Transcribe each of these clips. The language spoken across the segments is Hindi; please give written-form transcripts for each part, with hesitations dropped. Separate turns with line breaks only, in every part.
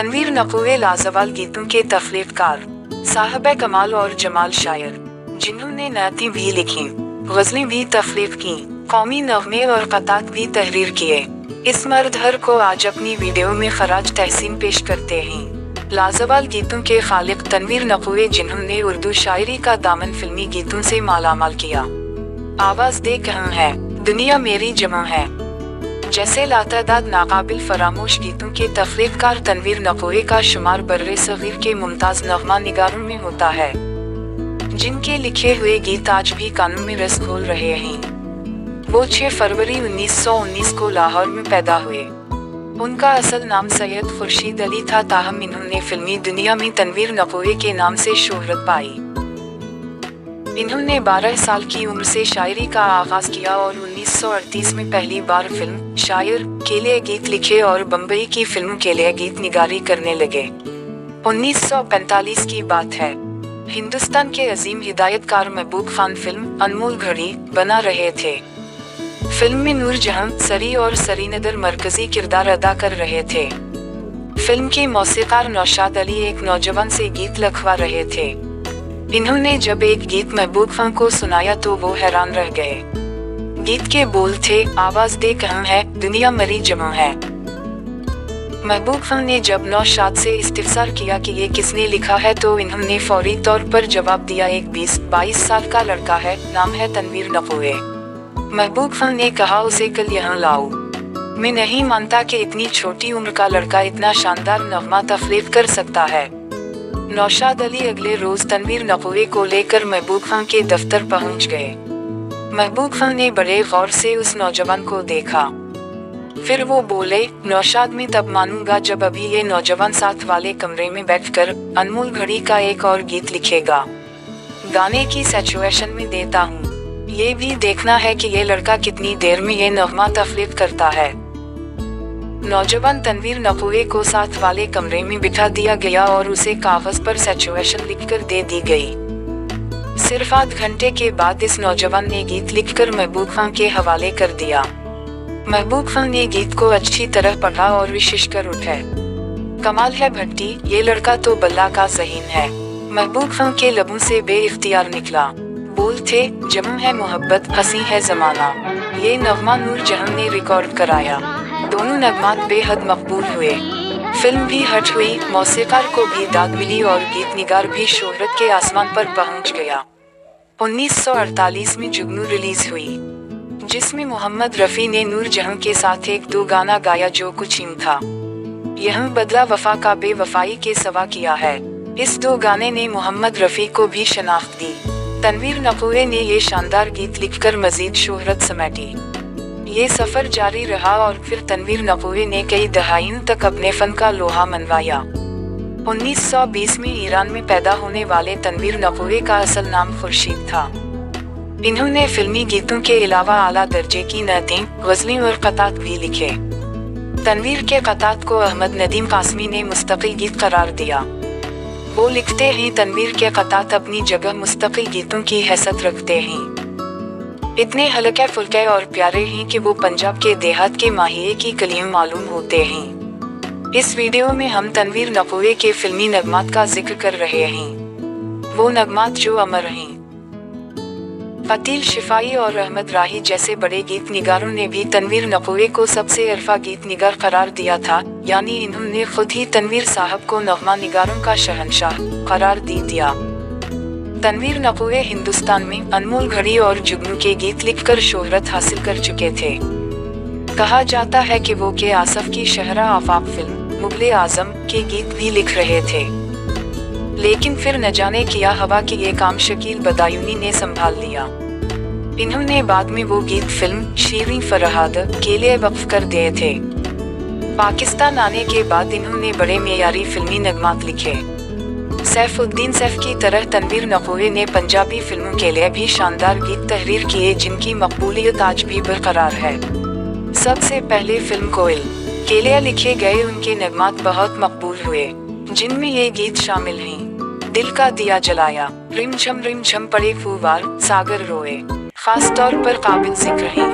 तनवीर नकवी लाजवाब गीतों के तख्लीक़कार, साहिब कमाल और जमाल शायर, जिन्होंने नाती भी लिखी, गज़लें भी तख्लीक़ की, कौमी नग़मे और क़तात भी तहरीर किए। इस मर्द हर को आज अपनी वीडियो में खराज तहसीन पेश करते हैं। लाजवाब गीतों के खालिक तनवीर नकवी, जिन्होंने उर्दू शायरी का दामन फिल्मी गीतों से मालामाल किया। आवाज़ दे कहूं है, दुनिया मेरी जमा है जैसे लातादाद नाकाबिल फरामोश गीतों के तख्लीक़कार तनवीर नकवी का शुमार बर्रे सग़ीर के मुमताज़ नग़मा निगारों में होता है, जिनके लिखे हुए गीत आज भी कानों में रस घोल रहे हैं। वो 6 फरवरी 1919 को लाहौर में पैदा हुए। उनका असल नाम सैयद खुर्शीद अली था, ताहम इन्होंने फिल्मी दुनिया में तनवीर नकवी के नाम से शोहरत पाई। इन्होंने 12 साल की उम्र से शायरी का आगाज़ किया और 1938 में पहली बार फिल्म शायर के लिए गीत लिखे और बम्बई की फिल्म के लिए गीत निगारी करने लगे। 1945 की बात है। हिंदुस्तान के अजीम हिदायतकार महबूब खान फिल्म अनमोल घड़ी बना रहे थे। फिल्म में नूर जहां, सरी और सरीनदर मरकजी किरदार अदा कर रहे थे। फिल्म के मौसीकार नौशाद अली एक नौजवान से गीत लिखवा रहे थे। इन्होंने जब एक गीत महबूब खान को सुनाया तो वो हैरान रह गए। गीत के बोल थे, आवाज़ दे कहूं है, दुनिया मरी जमा है। महबूब खान ने जब नौशाद से इस्तिफसार किया कि ये किसने लिखा है तो इन्होंने फौरी तौर पर जवाब दिया, एक 20-22 साल का लड़का है, नाम है तनवीर नकवी। महबूब खान ने कहा, उसे कल यहाँ लाओ। मैं नहीं मानता कि इतनी छोटी उम्र का लड़का इतना शानदार नगमा तख्लीक़ कर सकता है। नौशाद अली अगले रोज तनवीर नकवी को लेकर महबूब खान के दफ्तर पहुंच गए। महबूब खान ने बड़े गौर से उस नौजवान को देखा। फिर वो बोले, नौशाद, मैं तब मानूंगा जब अभी ये नौजवान साथ वाले कमरे में बैठकर अनमोल घड़ी का एक और गीत लिखेगा। गाने की सिचुएशन में देता हूँ, ये भी देखना है कि ये लड़का कितनी देर में ये नगमा तख्लीक़ करता है। नौजवान तनवीर नकवी को साथ वाले कमरे में बिठा दिया गया और उसे कागज पर सिचुएशन लिखकर दे दी गई। सिर्फ आध घंटे के बाद इस नौजवान ने गीत लिखकर महबूब खान के हवाले कर दिया। महबूब खान ने गीत को अच्छी तरह पढ़ा और विशेष कर उठे, कमाल है भट्टी, ये लड़का तो बल्ला का ज़हीन है। महबूब खान के लबों से बेइख्तियार निकला, बोल थे, जम है मोहब्बत, हंसी है जमाना। ये नगमा नूर जहां ने रिकॉर्ड कराया। दोनों नगमात बेहद मकबूल हुए। फिल्म भी हट हुई, मौसीकार को भी दाद मिली और गीत निगार भी शोहरत के आसमान पर पहुंच गया। 1948 में जुगनू रिलीज हुई, जिसमें मोहम्मद रफ़ी ने नूर जहां के साथ 1-2 गाना गाया जो कुछ यूं था, यह बदला वफा का बेवफाई के सवा किया है। इस 2 गाने ने मोहम्मद रफ़ी को भी शनाख्त दी। तनवीर नकवी ने ये शानदार गीत लिखकर मजीद शोहरत समेटी। ये सफ़र जारी रहा और फिर तनवीर नकवी ने कई दहाइयों तक अपने फ़न का लोहा मनवाया। 1920 में ईरान में पैदा होने वाले तनवीर नकवी का असल नाम खुर्शीद था। इन्होंने फिल्मी गीतों के अलावा आला दर्जे की नातें, गज़लें और क़तात भी लिखे। तनवीर के क़तात को अहमद नदीम कासमी ने मुस्तक़िल गीत करार दिया। वो लिखते हैं, तनवीर के क़तात अपनी जगह मुस्तक़िल गीतों की हैसियत रखते हैं। इतने हल्के फुल्के और प्यारे हैं कि वो पंजाब के देहात के माहिए की कलियां मालूम होते हैं। इस वीडियो में हम तनवीर नकवी के फिल्मी नगमात का जिक्र कर रहे हैं, वो नगमात जो अमर हैं। क़तील शिफाई और अहमद राही जैसे बड़े गीत निगारों ने भी तनवीर नकवी को सबसे अरफा गीत निगार करार दिया था, यानी इन्होंने खुद ही तनवीर साहब को नगमा निगारों का शहंशाह करार दे दिया। तनवीर नकवी हिंदुस्तान में अनमोल घड़ी और जुगनू के गीत लिखकर शोहरत हासिल कर चुके थे। कहा जाता है कि वो के आसफ की शहरा आफाक फिल्म मुगले आजम के गीत भी लिख रहे थे, लेकिन फिर न जाने क्या हवा कि ये काम शकील बदायूनी ने संभाल लिया। इन्होंने बाद में वो गीत फिल्म शीरी फरहाद के लिए वक्फ कर दिए थे। पाकिस्तान आने के बाद इन्होंने बड़े मेयारी फिल्मी नगमात लिखे। सैफुद्दीन सैफ की तरह तनवीर नकवी ने पंजाबी फिल्मों के लिए भी शानदार गीत तहरीर किए, जिनकी मकबूलियत आज भी बरकरार है। सबसे पहले फिल्म कोयल के लिए लिखे गए उनके नगमात बहुत मकबूल हुए, जिनमें ये गीत शामिल हैं, दिल का दिया जलाया, रिमझम पड़े फूवार, सागर रोए, खास तौर पर काबिल जिक्र हैं।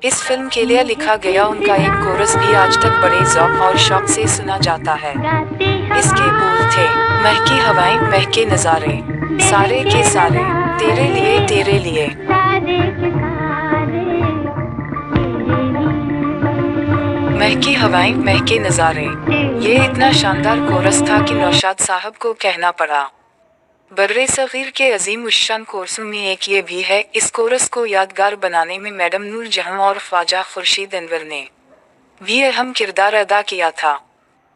इस फिल्म के लिए लिखा गया उनका एक कोरस भी आज तक बड़े ज़ौक़ और शौक से सुना जाता है। इसके बोल थे, महकी हवाएं महके नज़ारे, सारे के सारे तेरे लिए तेरे लिए। महकी हवाएं महके नज़ारे, ये इतना शानदार कोरस था कि नौशाद साहब को कहना पड़ा। बर्रे सग़ीर के अजीम उश्शान कोरसों में एक ये भी है। इस कोरस को यादगार बनाने में मैडम नूर जहां और ख्वाजा खुर्शीद अनवर ने भी अहम किरदार अदा किया था।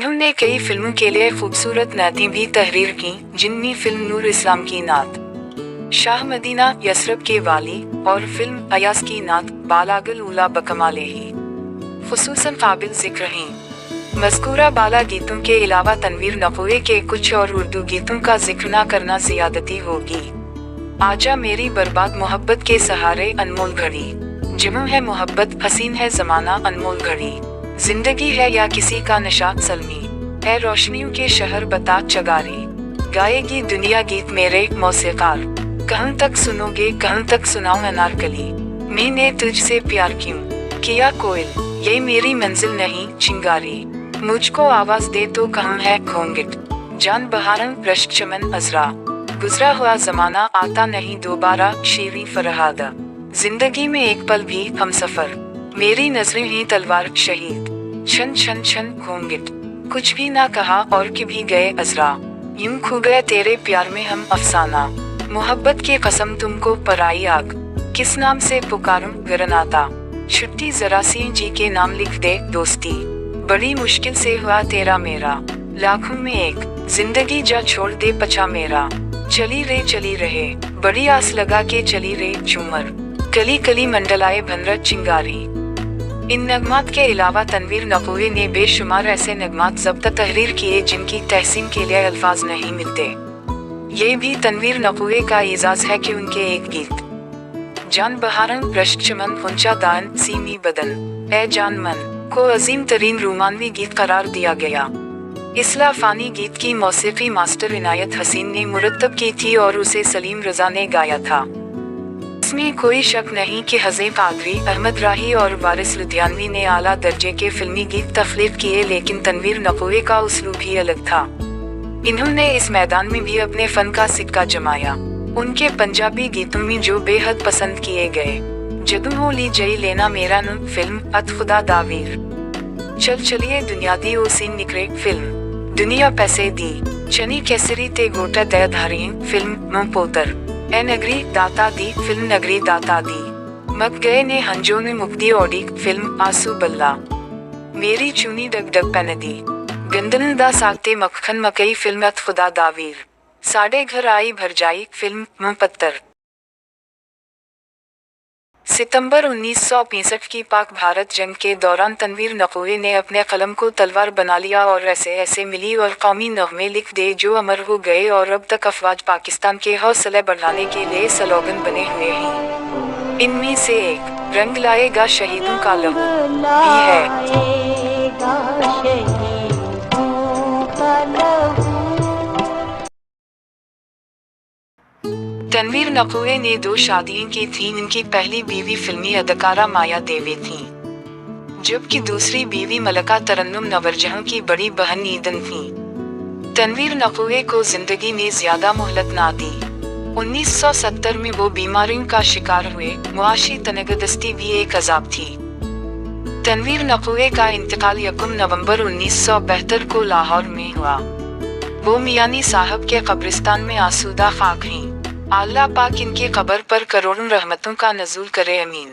उन्होंने कई फिल्मों के लिए खूबसूरत नातें भी तहरीर की, जिनमें फिल्म नूर इस्लाम की नात, शाह मदीना यसरब के वाली और फिल्म अयास की नात बालागल उला बकमाले ही खुसूसन काबिल जिक्र हैं। मज़कूरा बाला गीतों के अलावा तनवीर नक़वी के कुछ और उर्दू गीतों का जिक्र न करना ज़ियादती होगी। आजा मेरी बर्बाद मोहब्बत के सहारे अनमोल घड़ी, जिम्म है मोहब्बत हसीन है ज़माना अनमोल घड़ी, जिंदगी है या किसी का नशा सलमी, है रोशनियों के शहर बता चगारी, गाएगी दुनिया गीत मेरे मौसीकार, कहाँ तक सुनोगे कहाँ तक सुनाऊं अनारकली, मैंने तुझसे प्यार क्यों किया कोयल, ये मेरी मंजिल नहीं चिंगारी, मुझको आवाज दे तो कहाँ है घोंघट, जान बहारन रश्क चमन अजरा, गुजरा हुआ जमाना आता नहीं दोबारा शीरी फरहादा, जिंदगी में एक पल भी हम सफर, मेरी नजरें ही तलवार शहीद, छन छन छन घोंघट, कुछ भी ना कहा और कि भी गए अजरा, यूं खो गए तेरे प्यार में हम अफसाना, मोहब्बत की कसम तुमको पराई आग, किस नाम से पुकारूं गरनाता, छुट्टी जरा सी जी के नाम लिख दे दोस्ती, बड़ी मुश्किल से हुआ तेरा मेरा, लाखों में एक, जिंदगी जा छोड़ दे पछा मेरा, चली रहे, बड़ी आस लगा के चली रे झूमर, कली कली मंडलाए भनरत चिंगारी। इन नगमात के अलावा तनवीर नक़वी ने बेशुमार ऐसे नगमात ज़ब्त तहरीर किए जिनकी तहसीन के लिए अल्फाज नहीं मिलते। ये भी तनवीर नक़वी का एजाज़ है कि उनके एक गीत जान बहारन रश्क चमन हुंचा दान सीमी बदन ए जान मन को अजीम तरीन रोमानवी गीत करार दिया गया। इस लाफानी गीत की मौसीकी मास्टर इनायत हसीन ने मुरत्तब की थी और उसे सलीम रजा ने गाया था। इसमें कोई शक नहीं कि हज़े कादरी, अहमद राही और वारिस लुधियानवी ने आला दर्जे के फिल्मी गीत तख्लीक किए, लेकिन तनवीर नक़वी का उसलूब ही अलग था। इन्होंने इस मैदान में भी अपने फन का सिक्का जमाया। उनके पंजाबी गीतों में जो बेहद पसंद किए गए, जदू हो ली जई लेना मेरा नुन फिल्म, अत खुदा दावीर, चल चलिए दुनिया दी ओ सीन निकरे फिल्म, दुनिया पैसे दी, चनी केसरी ते गोटा दया धारीन फिल्म, मुंह पोतर, ए नगरी दाता दी फिल्म नगरी दाता दी, मक गए ने हंजो ने मुक्ति ओडी फिल्म, आंसू बल्ला, मेरी चुनी डग डग पैनदी, गंदन दा सागते मक्खन मकई फिल्म, अत खुदा दावीर, साढ़े घर आई भर जाई फिल्म, मुंह पत्तर। सितंबर 1965 की पाक भारत जंग के दौरान तनवीर नक़वी ने अपने कलम को तलवार बना लिया और ऐसे ऐसे मिली और कौमी नग़मे लिख दे जो अमर हो गए और अब तक अफवाज पाकिस्तान के हौसले बढ़ाने के लिए स्लोगन बने हुए हैं। इनमें से एक रंग लाएगा शहीदों का लहू भी है। तनवीर नक़वी ने 2 शादियां की थीं। इनकी पहली बीवी फिल्मी अदाकारा माया देवी थी, जबकि दूसरी बीवी मलका तरन्नुम नवरजहां की बड़ी बहन ईदन थी। तनवीर नक़वी को जिंदगी ने ज्यादा मोहलत ना दी। 1970 में वो बीमारियों का शिकार हुए। मुआशी तनगदस्ती भी एक अजाब थी। तनवीर नक़वी का इंतकाल 1 नवंबर 1972 को लाहौर में हुआ। वो मियानी साहब के कब्रिस्तान में आसूदा खाक हैं। अल्लाह पाक इनकी कब्र पर करोड़ों रहमतों का नज़ूल करे, अमीन।